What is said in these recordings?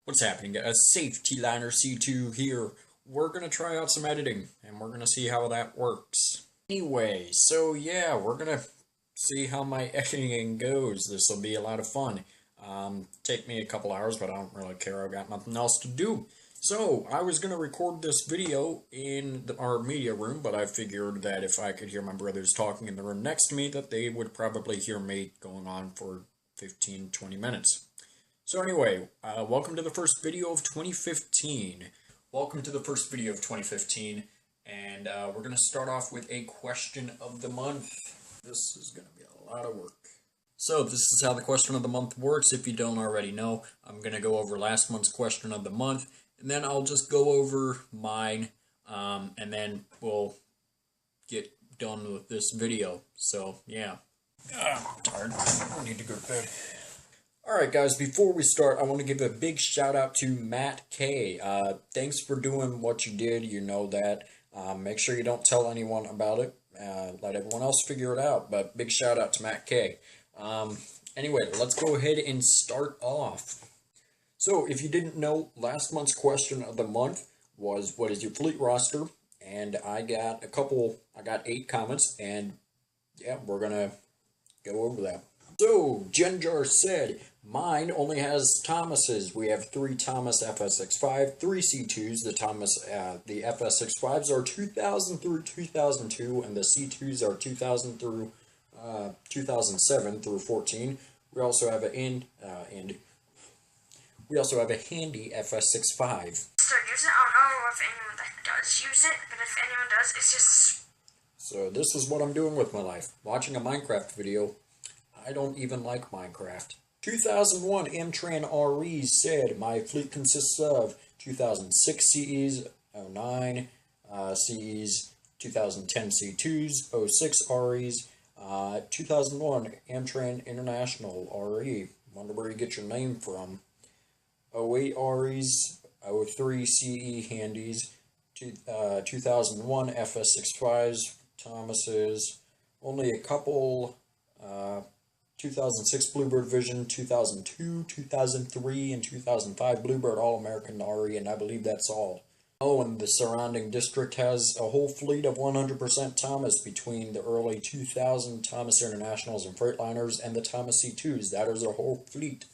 What's happening? A Safety Liner C2 here. We're going to try out some editing, and we're going to see how that works. Anyway, so yeah, we're going to see how my editing goes. This will be a lot of fun. Take me a couple hours, but I don't really care. I've got nothing else to do. So, I was going to record this video in our media room, but I figured that if I could hear my brothers talking in the room next to me, that they would probably hear me going on for 15-20 minutes. So anyway, welcome to the first video of 2015. Welcome to the first video of 2015, and we're going to start off with a question of the month. This is going to be a lot of work. So this is how the question of the month works. If you don't already know, I'm going to go over last month's question of the month, and then I'll just go over mine, and then we'll get done with this video. So yeah, I'm tired. I need to go to bed. Alright guys, before we start, I want to give a big shout out to Matt K. Thanks for doing what you did, you know that. Make sure you don't tell anyone about it. Let everyone else figure it out, but big shout out to Matt K. Anyway, let's go ahead and start off. So, if you didn't know, last month's question of the month was, what is your fleet roster? And I got 8 comments, and yeah, we're gonna go over that. So, Genjar said, mine only has Thomases. We have 3 Thomas FS65, 3 C2s. The FS65s are 2000 through 2002, and the C2s are 2000 through 2007 through 14. We also have a handy FS65. Start using it. I don't know if anyone that does use it, but if anyone does, it's just. So this is what I'm doing with my life. Watching a Minecraft video. I don't even like Minecraft. 2001 Amtran RE said, my fleet consists of 2006 CEs, 09 CEs, 2010 C2s, 06 REs, 2001 Amtran International RE. Wonder where you get your name from. 08 REs, 03 CE Handies, 2001 FS65s, Thomases, only a couple 2006 Bluebird Vision, 2002, 2003, and 2005 Bluebird All-American RE, and I believe that's all. Oh, and the surrounding district has a whole fleet of 100% Thomas between the early 2000 Thomas Internationals and Freightliners and the Thomas C2s. That is a whole fleet.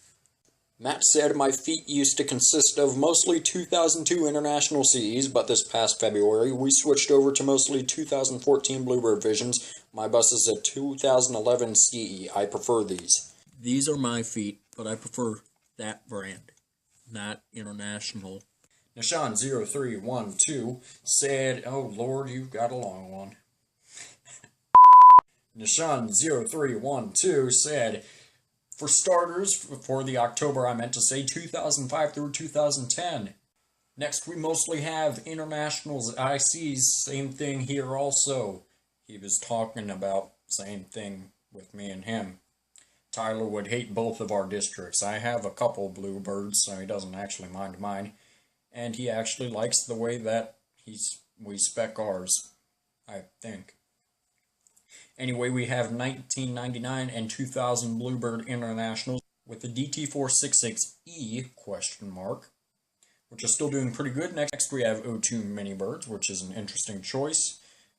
Matt said, my fleet used to consist of mostly 2002 International CEs, but this past February we switched over to mostly 2014 Bluebird Visions. My bus is a 2011 CE. I prefer these. These are my feet, but I prefer that brand, not International. Nishan0312 said, oh Lord, you've got a long one. Nishan0312 said, for starters, for the October, I meant to say 2005 through 2010. Next, we mostly have internationals, ICs, same thing here also. He was talking about same thing with me and him. Tyler would hate both of our districts. I have a couple Bluebirds, so he doesn't actually mind mine. And he actually likes the way that we spec ours, I think. Anyway, we have 1999 and 2000 Bluebird Internationals with the DT466E question mark, which is still doing pretty good. Next, we have 02 Minibirds, which is an interesting choice.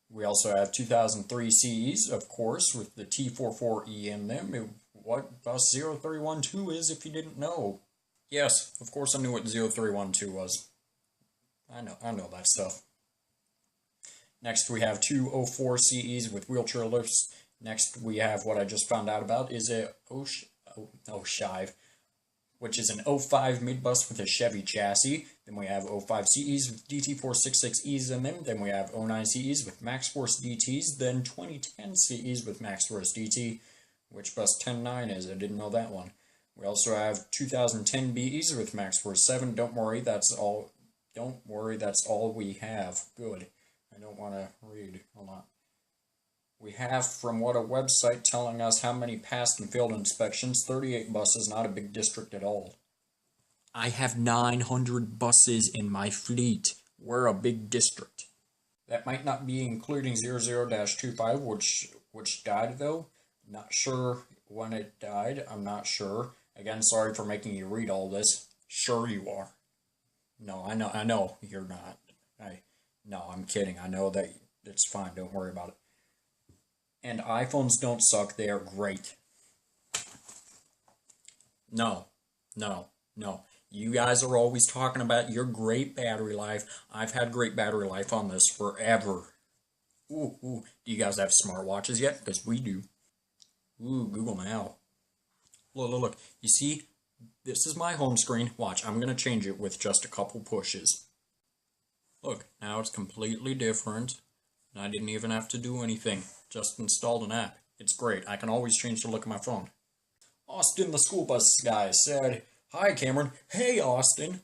We also have 2003 CEs, of course, with the T44E in them. What bus 0312 is, if you didn't know. Yes, of course I knew what 0312 was. I know that stuff. Next, we have 2 04 CEs with wheelchair lifts. Next, we have what I just found out about is a Shive, which is an 05 midbus with a Chevy chassis. Then we have 05 CEs with DT466Es in them. Then we have 09 CEs with Max Force DTs. Then 2010 CEs with Max Force DT. Which bus 109 is? I didn't know that one. We also have 2010 BEs with Max Force 7. Don't worry, that's all we have. Good. I don't want to read a lot. We have from what a website telling us how many passed and failed inspections, 38 buses, not a big district at all. I have 900 buses in my fleet. We're a big district. That might not be including 00-25, which died though. Not sure when it died. I'm not sure. Again, sorry for making you read all this. Sure you are. No, I know you're not. No, I'm kidding. I know that it's fine. Don't worry about it. And iPhones don't suck. They are great. No, no. You guys are always talking about your great battery life. I've had great battery life on this forever. Ooh. Do you guys have smartwatches yet? Because we do. Ooh, Google Now. Look. You see, this is my home screen. Watch, I'm going to change it with just a couple pushes. Look, now it's completely different. And I didn't even have to do anything. Just installed an app. It's great. I can always change the look of my phone. Austin, the school bus guy, said, "Hi, Cameron." Hey, Austin.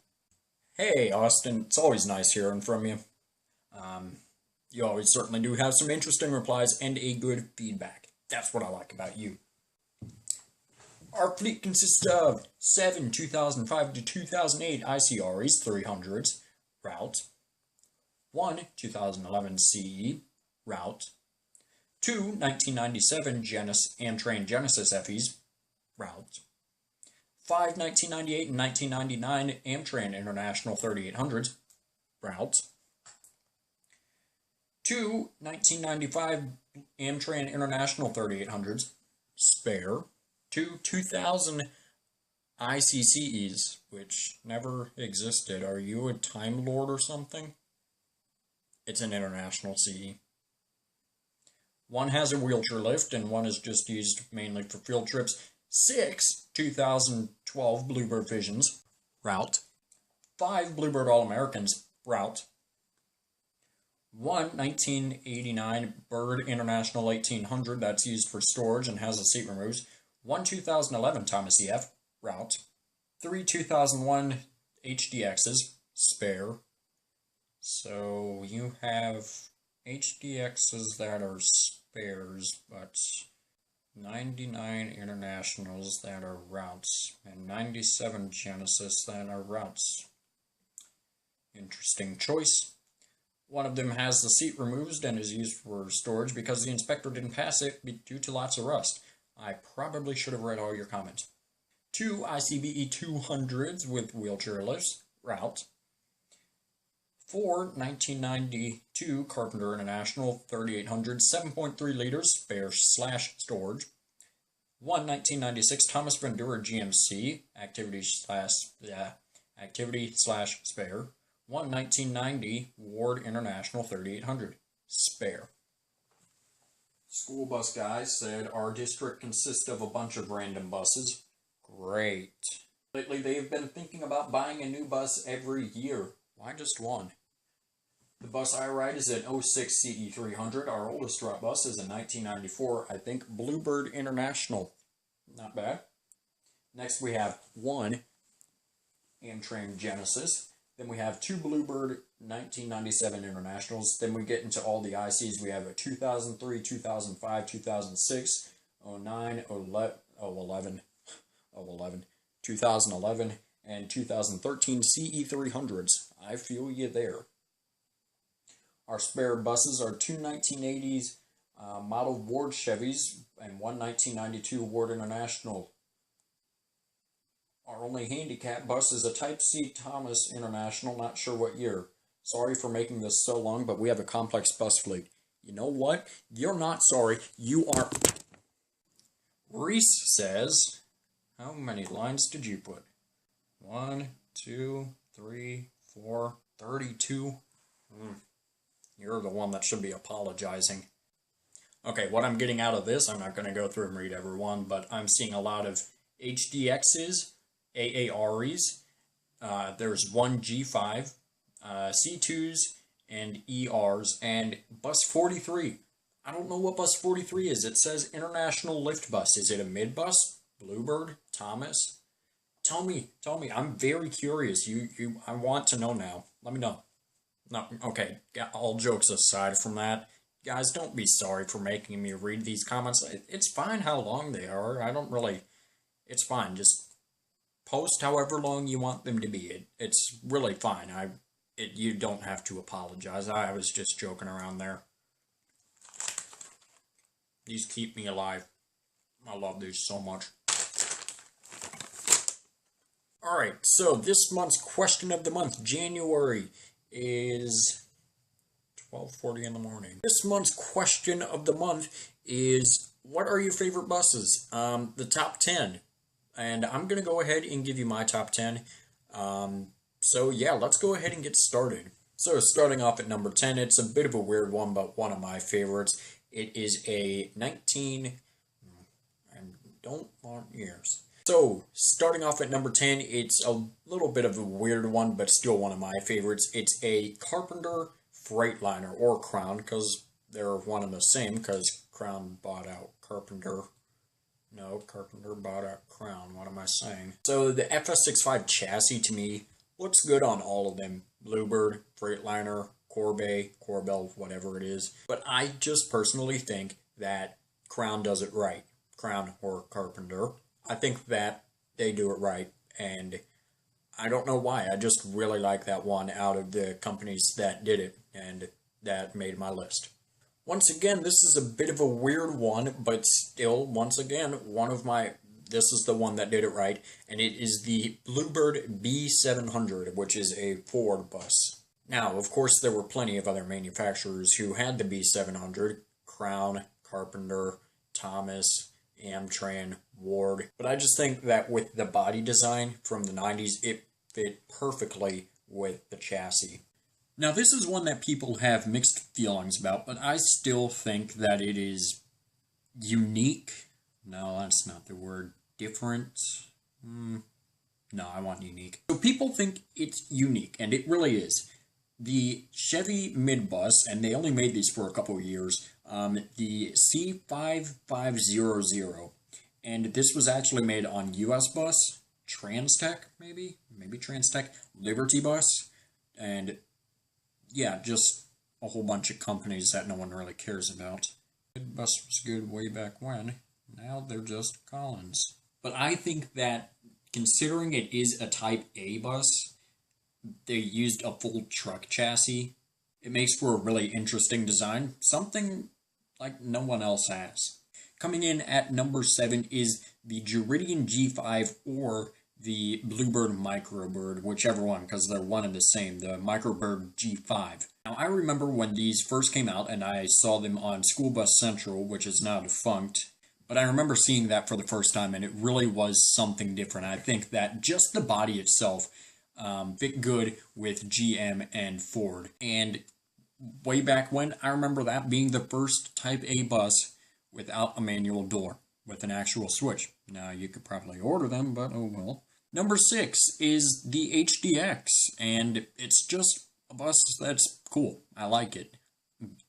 Hey, Austin. It's always nice hearing from you. You always certainly do have some interesting replies and a good feedback. That's what I like about you. Our fleet consists of 7 2005 to 2008 ICREs 300s, route. 1 2011 CE, route. 2 1997 Amtrak Genesis FEs, route. 5 1998 and 1999 Amtrak International 3800s, route. 2 1995 Amtrak International 3800s, spare. 2 2000 ICCEs, which never existed. Are you a Time Lord or something? It's an international CE. One has a wheelchair lift, and one is just used mainly for field trips. 6 2012 Bluebird Visions, route. 5 Bluebird All-Americans, route. 1 1989 Bird International 1800, that's used for storage and has a seat removes. 1 2011 Thomas EF, route. 3 2001 HDXs, spare. So you have HDXs that are spares, but 99 internationals that are routes, and 97 Genesis that are routes. Interesting choice. One of them has the seat removed and is used for storage because the inspector didn't pass it due to lots of rust. I probably should have read all your comments. 2 ICBE 200s with wheelchair lifts, route. 4 1992 Carpenter International 3800 7.3 liters, spare/storage. 1 1996 Thomas Vendura GMC, activity/spare. 1 1990 Ward International 3800, spare. School bus guy said, "Our district consists of a bunch of random buses." Great. Lately they've been thinking about buying a new bus every year. Why just one? The bus I ride is an 06 CE300. Our oldest route bus is a 1994, I think, Bluebird International. Not bad. Next we have 1 Amtrak Genesis. Then we have 2 Bluebird 1997 Internationals. Then we get into all the ICs. We have a 2003, 2005, 2006, 09, 11, 2011, and 2013 CE300s. I feel you there. Our spare buses are 2 1980s model Ward Chevys and 1 1992 Ward International. Our only handicap bus is a Type C Thomas International, not sure what year. Sorry for making this so long, but we have a complex bus fleet. You know what? You're not sorry. You are... Reese says, how many lines did you put? 1, 2, 3, 4, 32. You're the one that should be apologizing. Okay, what I'm getting out of this, I'm not going to go through and read every one, but I'm seeing a lot of HDXs, AAREs, there's 1 G5, C2s, and ERs, and bus 43. I don't know what bus 43 is. It says International Lift Bus. Is it a mid-bus? Bluebird? Thomas? Tell me. I'm very curious. I want to know now. Let me know. No, okay, all jokes aside from that, guys, don't be sorry for making me read these comments. It's fine how long they are. I don't really... It's fine. Just post however long you want them to be. It's really fine. You don't have to apologize. I was just joking around there. These keep me alive. I love these so much. Alright, so this month's question of the month, January, is 12:40 in the morning. This month's question of the month is, what are your favorite buses? The top 10. And I'm going to go ahead and give you my top 10. So yeah, let's go ahead and get started. So starting off at number 10, it's a bit of a weird one, but one of my favorites. It is a 19... I don't want years. So, starting off at number 10, it's a little bit of a weird one, but still one of my favorites. It's a Carpenter Freightliner, or Crown, because they're one and the same, because Crown bought out Carpenter. No, Carpenter bought out Crown. What am I saying? So, the FS65 chassis, to me, looks good on all of them. Bluebird, Freightliner, Corbeil, whatever it is. But I just personally think that Crown does it right. Crown or Carpenter. I think that they do it right, and I don't know why. I just really like that one out of the companies that did it, and that made my list. Once again, this is a bit of a weird one, but still, once again, this is the one that did it right, and it is the Bluebird B700, which is a Ford bus. Now, of course, there were plenty of other manufacturers who had the B700, Crown, Carpenter, Thomas, Amtran, Ward, but I just think that with the body design from the 90s, it fit perfectly with the chassis. Now, this is one that people have mixed feelings about, but I still think that it is unique. No, that's not the word. Different? No, I want unique. So people think it's unique, and it really is. The Chevy Midbus, and they only made these for a couple of years, the C5500, and this was actually made on US Bus, Transtech, maybe Transtech, Liberty Bus, and yeah, just a whole bunch of companies that no one really cares about. Midbus was good way back when, now they're just Collins. But I think that, considering it is a Type A bus, they used a full truck chassis. It makes for a really interesting design, something like no one else has. Coming in at number 7 is the Geridian G5 or the Bluebird Microbird, whichever one, because they're one and the same, the Microbird G5. Now, I remember when these first came out and I saw them on School Bus Central, which is now defunct, but I remember seeing that for the first time, and it really was something different. I think that just the body itself fit good with GM and Ford. And way back when, I remember that being the first Type A bus without a manual door, with an actual switch. Now, you could probably order them, but oh well. Number 6 is the HDX, and it's just a bus that's cool. I like it.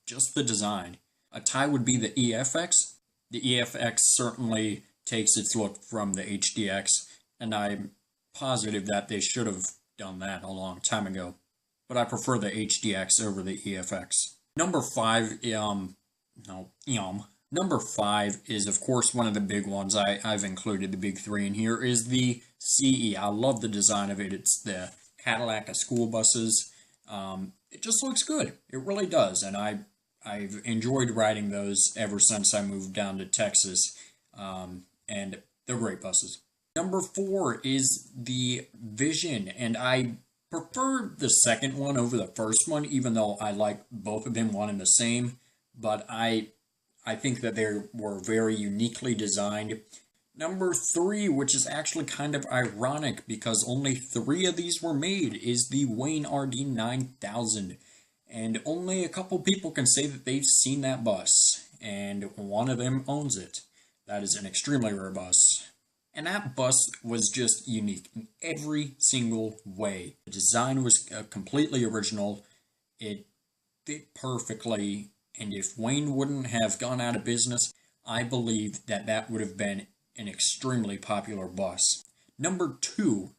Just the design. A tie would be the EFX. The EFX certainly takes its look from the HDX, and I'm positive that they should have done that a long time ago. But I prefer the HDX over the EFX. Number 5, Number 5 is, of course, one of the big ones. I've included the big 3 in here, is the CE. I love the design of it. It's the Cadillac of school buses. It just looks good. It really does. And I've enjoyed riding those ever since I moved down to Texas. And they're great buses. Number 4 is the Vision. And I prefer the second one over the first one, even though I like both of them one and the same. But I think that they were very uniquely designed. Number 3, which is actually kind of ironic because only 3 of these were made, is the Wayne RD 9000. And only a couple people can say that they've seen that bus, and one of them owns it. That is an extremely rare bus. And that bus was just unique in every single way. The design was completely original. It fit perfectly. And if Wayne wouldn't have gone out of business, I believe that that would have been an extremely popular bus. Number 2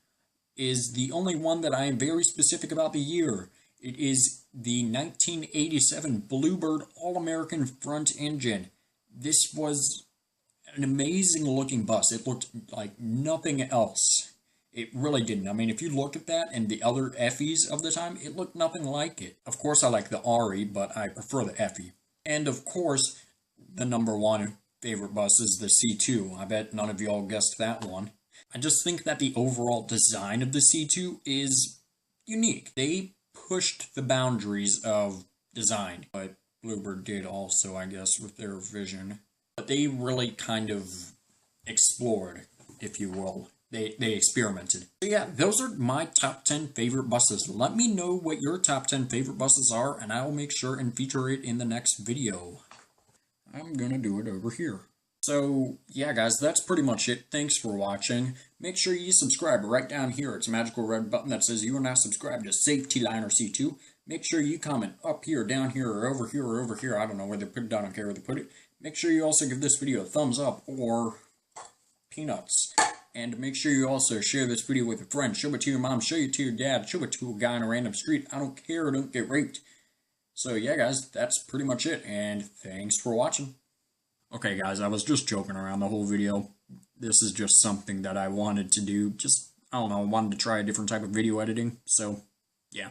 is the only one that I am very specific about the year. It is the 1987 Bluebird All-American Front Engine. This was an amazing looking bus. It looked like nothing else. It really didn't. I mean, if you look at that and the other Effies of the time, it looked nothing like it. Of course, I like the RE, but I prefer the Effie. And of course, the number 1 favorite bus is the C2. I bet none of y'all guessed that one. I just think that the overall design of the C2 is unique. They pushed the boundaries of design, but Bluebird did also, I guess, with their vision. But they really kind of explored, if you will. They experimented. So yeah, those are my top 10 favorite buses. Let me know what your top 10 favorite buses are, and I will make sure and feature it in the next video. I'm gonna do it over here. So, yeah guys, that's pretty much it. Thanks for watching. Make sure you subscribe right down here. It's a magical red button that says you are now subscribed to Safety Liner C2. Make sure you comment up here, down here, or over here, or over here. I don't know where they put it. I don't care where they put it. Make sure you also give this video a thumbs up or peanuts. And make sure you also share this video with a friend. Show it to your mom, show it to your dad, show it to a guy on a random street. I don't care, don't get raped. So yeah guys, that's pretty much it, and thanks for watching. Okay guys, I was just joking around the whole video. This is just something that I wanted to do. Just, I don't know, wanted to try a different type of video editing. So, yeah.